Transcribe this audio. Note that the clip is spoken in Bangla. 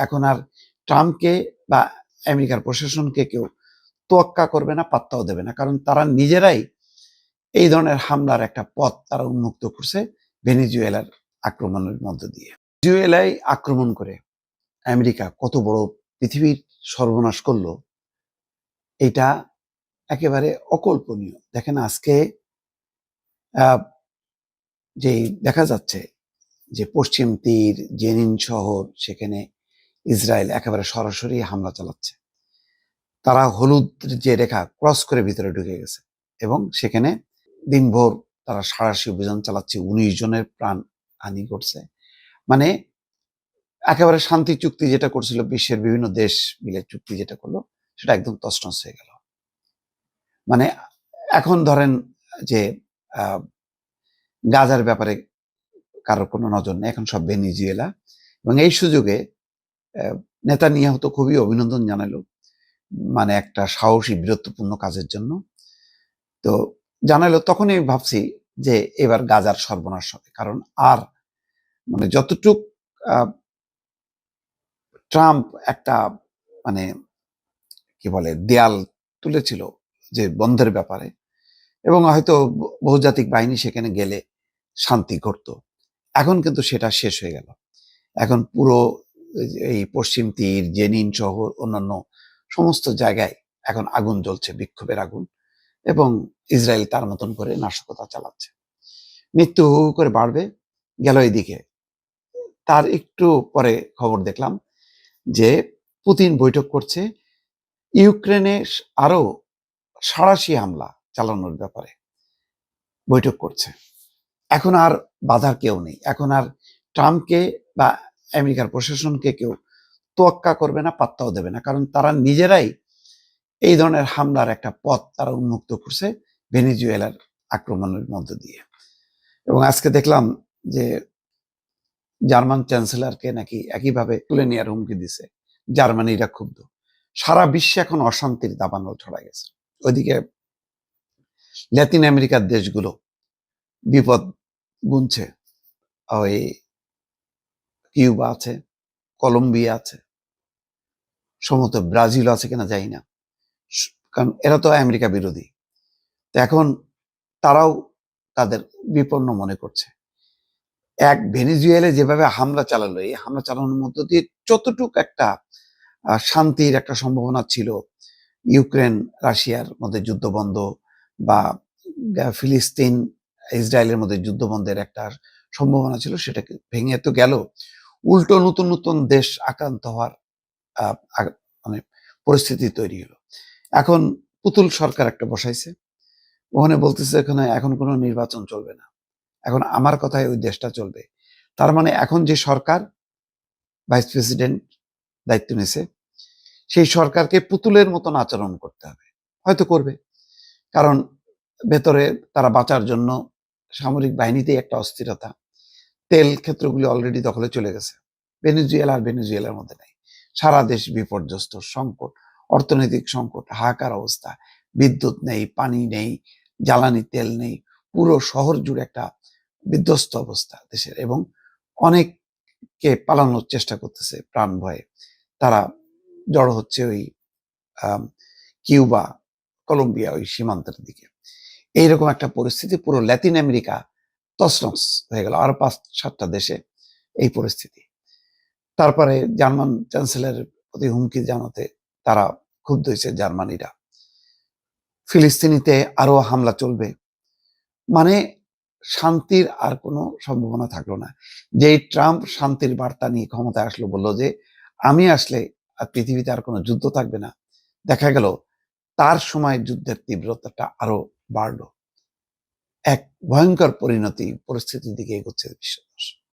এখন আর ট্রাম্পকে বা আমেরিকার প্রশাসনকে কেউ তোয়াক্কা করবে না, পাত্তাও দেবে না, কারণ তারা নিজেরাই এই ধরনের হামলার একটা পথ তারা উন্মুক্ত করছে ভেনেজুয়েলার আক্রমণের মধ্য দিয়ে। ভেনেজুয়েলায় আক্রমণ করে আমেরিকা কত বড় পৃথিবীর সর্বনাশ করলো, এটা একেবারে অকল্পনীয়। দেখেন আজকে যে দেখা যাচ্ছে যে পশ্চিম তীর, জেনিন শহর, সেখানে ইসরায়েল একেবারে সরাসরি হামলা চালাচ্ছে। তারা হলুদ যে রেখা ক্রস করে ভিতরে ঢুকে গেছে এবং সেখানে দিনভর তারা সাঁড়াশি অভিযান চালাচ্ছে, 19 জনের প্রাণ হানি ঘটছে। মানে একেবারে শান্তি চুক্তি যেটা করছিল বিশ্বের বিভিন্ন দেশ মিলে চুক্তি যেটা করলো, সেটা একদম তছনছ হয়ে গেল। মানে এখন ধরেন যে গাজার ব্যাপারে কারোর কোনো নজর নেই, এখন সব ভেনেজুয়েলা। এবং এই সুযোগে নেতানিয়াহু তো খুবই অভিনন্দন জানালো, মানে একটা সাহসী বীরত্বপূর্ণ কাজের জন্য। তো জানালো, তখনই ভাবছি যে এবার গাজার সর্বনাশ হবে, কারণ আর মানে যতটুক ট্রাম্প একটা মানে কি বলে দেয়াল তুলেছিল যে বন্ধের ব্যাপারে, এবং হয়তো বহুজাতিক বাহিনী সেখানে গেলে শান্তি ঘটতো, এখন কিন্তু সেটা শেষ হয়ে গেল। এখন পুরো এই পশ্চিম তীর, জেনিন সহ অন্যান্য সমস্ত জায়গায় এখন আগুন জ্বলছে, বিক্ষোভের আগুন, এবং ইসরায়েল তার মতন করে নাশকতা চালাচ্ছে। মৃত্যু হু হু করে বাড়বে গেল এদিকে। তার একটু পরে খবর দেখলাম যে পুতিন বৈঠক করছে ইউক্রেনে আরো সাঁড়াশি হামলা চালানোর ব্যাপারে বৈঠক করছে। এখন আর বাধার কেউ নেই, এখন আর ট্রাম্পকে বা আমেরিকার প্রশাসনকে কেউ তোয়াক্কা করবে না, পাত্তাও দেবে না, কারণ তারা নিজেরাই এই ধরনের হামলার একটা পথ তারা উন্মুক্ত করছে ভেনেজুয়েলার আক্রমণের মধ্য দিয়ে। এবং আজকে দেখলাম যে জার্মান চ্যান্সেলরকে নাকি একইভাবে তুলে নেওয়ার হুমকি দিছে। জার্মানিরা ক্ষুব্ধ। সারা বিশ্বে এখন অশান্তির দাবানল ছড়া গেছে। ওইদিকে ল্যাতিন আমেরিকার দেশগুলো বিপদ গুনছে। ওই কিউবা আছে, কলম্বিয়া আছে, সম্ভবত ব্রাজিল আছে কিনা জানি না, কারণ এরা তো আমেরিকা বিরোধী। তো এখন তারাও তাদের বিপন্ন মনে করছে। এক ভেনেজুয়েলা যেভাবে হামলা চালালো, এই হামলা চালানোর মধ্য দিয়ে যতটুক একটা শান্তির একটা সম্ভাবনা ছিল, ইউক্রেন রাশিয়ার মধ্যে যুদ্ধ বন্ধ বা ফিলিস্তিন ইসরায়েলের মধ্যে যুদ্ধ বন্ধের একটা সম্ভাবনা ছিল, সেটাকে ভেঙে তো গেল। উল্টো নতুন নতুন দেশ আক্রান্ত হওয়ার মানে পরিস্থিতি তৈরি হলো। এখন পুতুল সরকার একটা বসাইছে, ওখানে বলতেছে এখানে এখন কোনো নির্বাচন চলবে না, এখন আমার কথায় ওই দেশটা চলবে। তার মানে এখন যে সরকার, ভাইস প্রেসিডেন্ট দায়িত্ব নিয়েছে, সেই সরকারকে পুতুলের মতন আচরণ করতে হবে, হয়তো করবে, কারণ ভেতরে তারা বাঁচার জন্য সামরিক বাহিনীতেই একটা অস্থিরতা। তেল ক্ষেত্রগুলি অলরেডি দখলে চলে গেছে, ভেনেজুয়েলা আর ভেনেজুয়েলার মধ্যে নাই, সারা দেশ বিপর্যস্ত, সংকট, অর্থনৈতিক সংকট, হাহাকার অবস্থা, বিদ্যুৎ নেই, পানি নেই, জ্বালানি তেল নেই, পুরো শহর জুড়ে একটা বিধ্বস্ত অবস্থা দেশের, এবং অনেককে পালানোর চেষ্টা করতেছে প্রাণ ভয়ে। তারা জড়ো হচ্ছে ওই কিউবা, কলম্বিয়া ওই সীমান্তের দিকে। এইরকম একটা পরিস্থিতি, পুরো ল্যাতিন আমেরিকা তছনছ হয়ে গেল, আর 5-7টা দেশে এই পরিস্থিতি। তারপরে জার্মান চ্যান্সেলরের প্রতি হুমকি জানাতে তারা ক্ষুব্ধ হয়েছে জার্মানিরা। ফিলিস্তিনিতে আরো হামলা চলবে, মানে শান্তির আর কোনো সম্ভাবনা থাকলো না। যেই ট্রাম্প শান্তির বার্তা নিয়ে ক্ষমতায় আসলো, বললো যে আমি আসলে আর পৃথিবীতে আর কোনো যুদ্ধ থাকবে না, দেখা গেল তার সময় যুদ্ধের তীব্রতাটা আরো বাড়লো। এক ভয়ঙ্কর পরিস্থিতির দিকে এগোচ্ছে বিশ্ব।